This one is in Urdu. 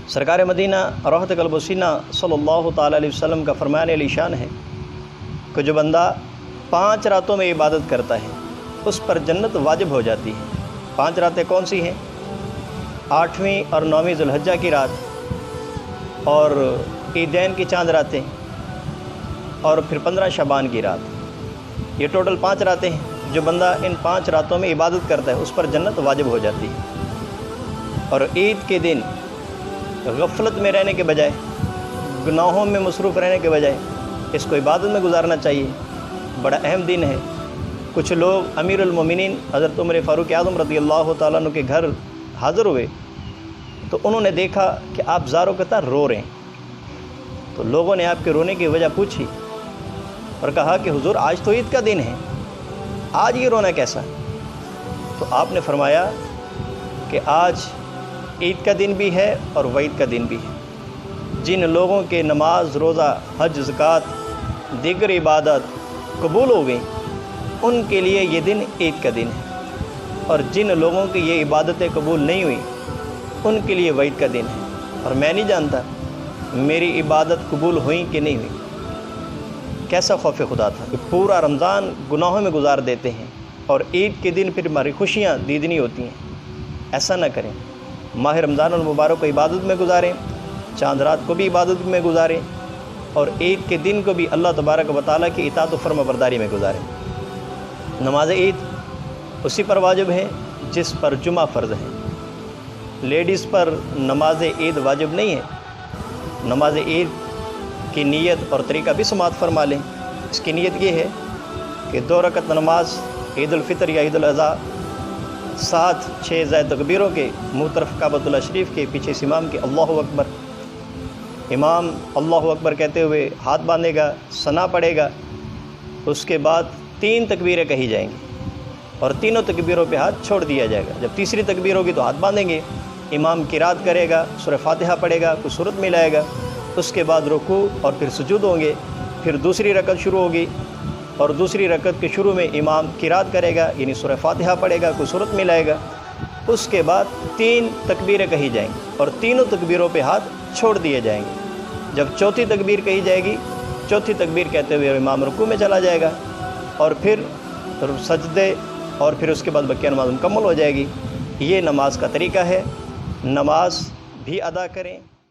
سرکار مدینہ روحت قلب و سینہ صلی اللہ تعالیٰ علیہ وسلم کا فرمان علی شان ہے کہ جو بندہ 5 راتوں میں عبادت کرتا ہے اس پر جنت واجب ہو جاتی ہے۔ 5 راتیں کون سی ہیں؟ 8ویں اور 9ویں ذو الحجہ کی رات اور عیدین کی چاند راتیں اور پھر 15 شعبان کی رات، یہ ٹوٹل 5 راتیں ہیں۔ جو بندہ ان 5 راتوں میں عبادت کرتا ہے اس پر جنت واجب ہو جاتی ہے۔ اور عید کے دن غفلت میں رہنے کے بجائے، گناہوں میں مصروف رہنے کے بجائے اس کو عبادت میں گزارنا چاہیے۔ بڑا اہم دن ہے۔ کچھ لوگ امیر المومنین حضرت عمر فاروق اعظم رضی اللہ تعالیٰ عنہ کے گھر حاضر ہوئے تو انہوں نے دیکھا کہ آپ زاروں قطار رو رہے ہیں، تو لوگوں نے آپ کے رونے کی وجہ پوچھی اور کہا کہ حضور آج تو عید کا دن ہے، آج یہ رونا کیسا؟ تو آپ نے فرمایا کہ آج عید کا دن بھی ہے اور وعید کا دن بھی ہے۔ جن لوگوں کے نماز، روزہ، حج، زکوٰۃ، دیگر عبادت قبول ہو گئیں ان کے لیے یہ دن عید کا دن ہے، اور جن لوگوں کی یہ عبادتیں قبول نہیں ہوئیں ان کے لیے وعید کا دن ہے۔ اور میں نہیں جانتا میری عبادت قبول ہوئیں کہ نہیں ہوئیں۔ کیسا خوف خدا تھا کہ پورا رمضان گناہوں میں گزار دیتے ہیں اور عید کے دن پھر ہماری خوشیاں دیدنی ہوتی ہیں۔ ایسا نہ کریں۔ ماہ رمضان المبارک کو عبادت میں گزاریں، چاند رات کو بھی عبادت میں گزاریں، اور عید کے دن کو بھی اللہ تبارک و تعالیٰ کی اطاعت و فرما برداری میں گزاریں۔ نماز عید اسی پر واجب ہے جس پر جمعہ فرض ہے۔ لیڈیز پر نماز عید واجب نہیں ہے۔ نماز عید کی نیت اور طریقہ بھی سماعت فرما لیں۔ اس کی نیت یہ ہے کہ 2 رکعت نماز عید الفطر یا عید الاضحیٰ 7-6 زائد تکبیروں کے منہ طرف کعبۃ اللہ شریف کے پیچھے سے امام کے اللہ اکبر، امام اللہ اکبر کہتے ہوئے ہاتھ باندھے گا، ثنا پڑھے گا، اس کے بعد 3 تکبیریں کہی جائیں گی اور تینوں تکبیروں پہ ہاتھ چھوڑ دیا جائے گا۔ جب تیسری تکبیر ہوگی تو ہاتھ باندھیں گے، امام قرات کرے گا، سورہ فاتحہ پڑھے گا، کچھ سورت ملائے گا، اس کے بعد رکوع اور پھر سجود ہوں گے۔ پھر دوسری رکعت شروع ہوگی اور دوسری رکعت کے شروع میں امام قرات کرے گا، یعنی سورہ فاتحہ پڑھے گا، کوئی سورت ملائے گا، اس کے بعد 3 تکبیریں کہی جائیں گی اور تینوں تکبیروں پہ ہاتھ چھوڑ دیے جائیں گے۔ جب چوتھی تکبیر کہی جائے گی، چوتھی تکبیر کہتے ہوئے امام رکوع میں چلا جائے گا اور پھر سجدے اور پھر اس کے بعد بقیہ نماز مکمل ہو جائے گی۔ یہ نماز کا طریقہ ہے۔ نماز بھی ادا کریں۔